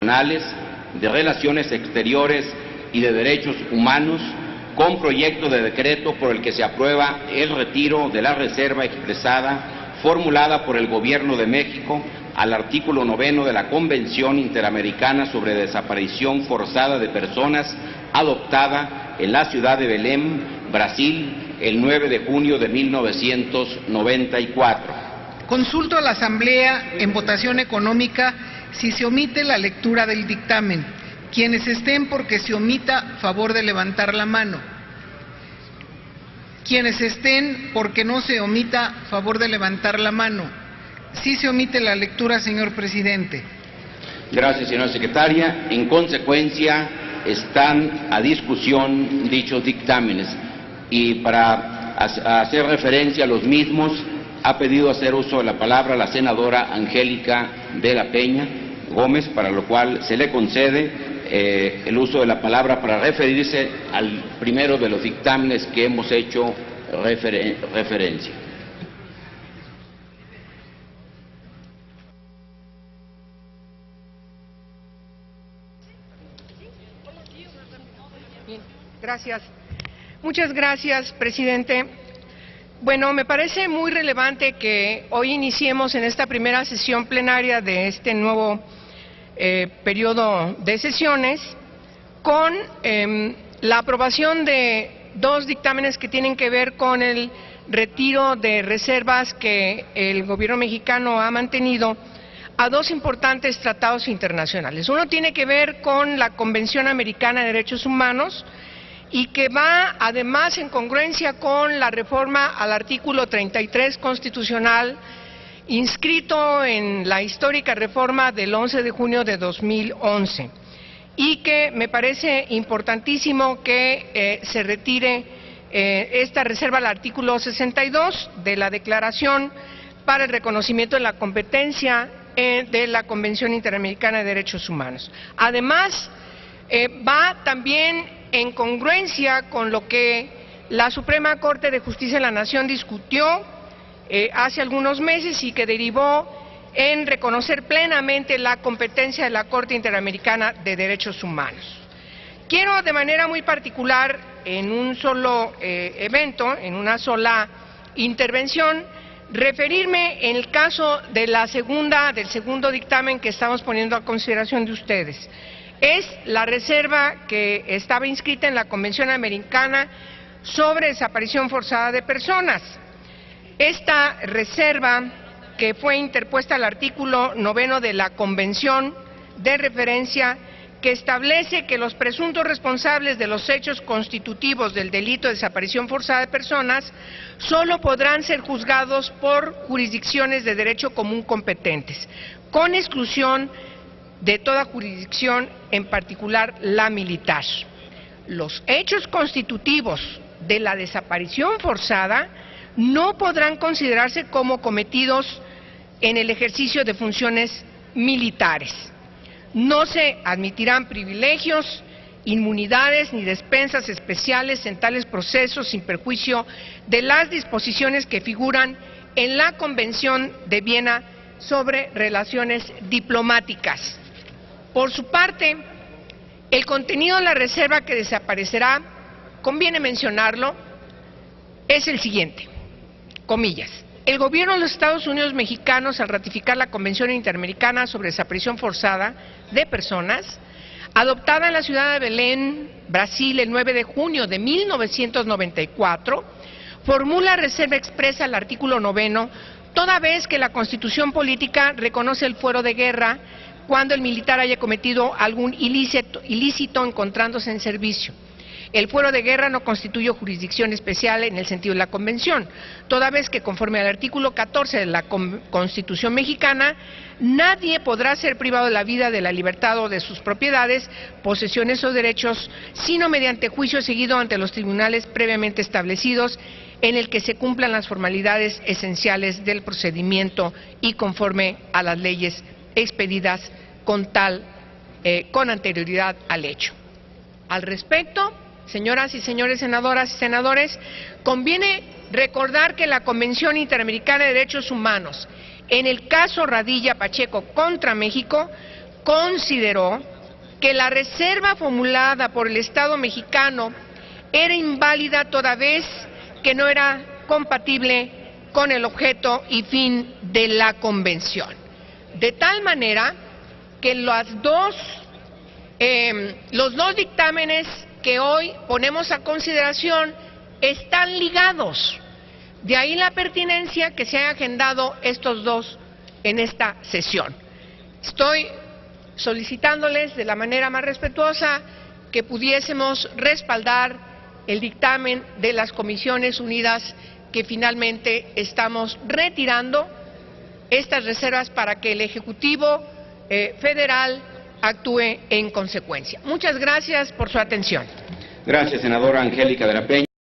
de Relaciones Exteriores y de Derechos Humanos, con proyecto de decreto por el que se aprueba el retiro de la reserva expresada formulada por el Gobierno de México al artículo 9 de la Convención Interamericana sobre Desaparición Forzada de Personas, adoptada en la ciudad de Belém, Brasil, el 9 de junio de 1994. Consulto a la Asamblea en votación económica si se omite la lectura del dictamen. Quienes estén porque se omita, favor de levantar la mano. Quienes estén porque no se omita, favor de levantar la mano. Sí se omite la lectura, señor presidente. Gracias, señora secretaria. En consecuencia, están a discusión dichos dictámenes. Y para hacer referencia a los mismos, ha pedido hacer uso de la palabra la senadora Angélica de la Peña Gómez, para lo cual se le concede el uso de la palabra para referirse al primero de los dictámenes que hemos hecho referencia. Bien, gracias. Muchas gracias, presidente. Bueno, me parece muy relevante que hoy iniciemos en esta primera sesión plenaria de este nuevo periodo de sesiones con la aprobación de dos dictámenes que tienen que ver con el retiro de reservas que el gobierno mexicano ha mantenido a dos importantes tratados internacionales. Uno tiene que ver con la Convención Americana de Derechos Humanos y que va además en congruencia con la reforma al artículo 33 constitucional inscrito en la histórica reforma del 11 de junio de 2011 y que me parece importantísimo que se retire esta reserva al artículo 62 de la Declaración para el reconocimiento de la competencia de la Convención Interamericana de Derechos Humanos. Además, va también en congruencia con lo que la Suprema Corte de Justicia de la Nación discutió hace algunos meses y que derivó en reconocer plenamente la competencia de la Corte Interamericana de Derechos Humanos. Quiero de manera muy particular, en un solo evento, en una sola intervención, referirme en el caso de del segundo dictamen que estamos poniendo a consideración de ustedes. Es la reserva que estaba inscrita en la Convención Americana sobre Desaparición Forzada de Personas. Esta reserva, que fue interpuesta al artículo 9 de la Convención de referencia, que establece que los presuntos responsables de los hechos constitutivos del delito de desaparición forzada de personas solo podrán ser juzgados por jurisdicciones de derecho común competentes, con exclusión de toda jurisdicción, en particular la militar. Los hechos constitutivos de la desaparición forzada no podrán considerarse como cometidos en el ejercicio de funciones militares. No se admitirán privilegios, inmunidades ni despensas especiales en tales procesos sin perjuicio de las disposiciones que figuran en la Convención de Viena sobre relaciones diplomáticas. Por su parte, el contenido de la reserva que desaparecerá, conviene mencionarlo, es el siguiente, comillas: el gobierno de los Estados Unidos mexicanos, al ratificar la Convención Interamericana sobre Desaparición Forzada de Personas, adoptada en la ciudad de Belém, Brasil, el 9 de junio de 1994, formula reserva expresa al artículo 9, toda vez que la Constitución Política reconoce el fuero de guerra cuando el militar haya cometido algún ilícito encontrándose en servicio. El fuero de guerra no constituye jurisdicción especial en el sentido de la Convención, toda vez que, conforme al artículo 14 de la Constitución mexicana, nadie podrá ser privado de la vida, de la libertad o de sus propiedades, posesiones o derechos, sino mediante juicio seguido ante los tribunales previamente establecidos, en el que se cumplan las formalidades esenciales del procedimiento y conforme a las leyes expedidas con anterioridad al hecho. Al respecto, señoras y señores senadoras y senadores, conviene recordar que la Convención Interamericana de Derechos Humanos, en el caso Radilla Pacheco contra México, consideró que la reserva formulada por el Estado mexicano era inválida toda vez que no era compatible con el objeto y fin de la Convención. De tal manera que los dos dictámenes que hoy ponemos a consideración están ligados. De ahí la pertinencia que se hayan agendado estos dos en esta sesión. Estoy solicitándoles de la manera más respetuosa que pudiésemos respaldar el dictamen de las Comisiones Unidas, que finalmente estamos retirando estas reservas para que el Ejecutivo Federal actúe en consecuencia. Muchas gracias por su atención. Gracias, senadora Angélica de la Peña.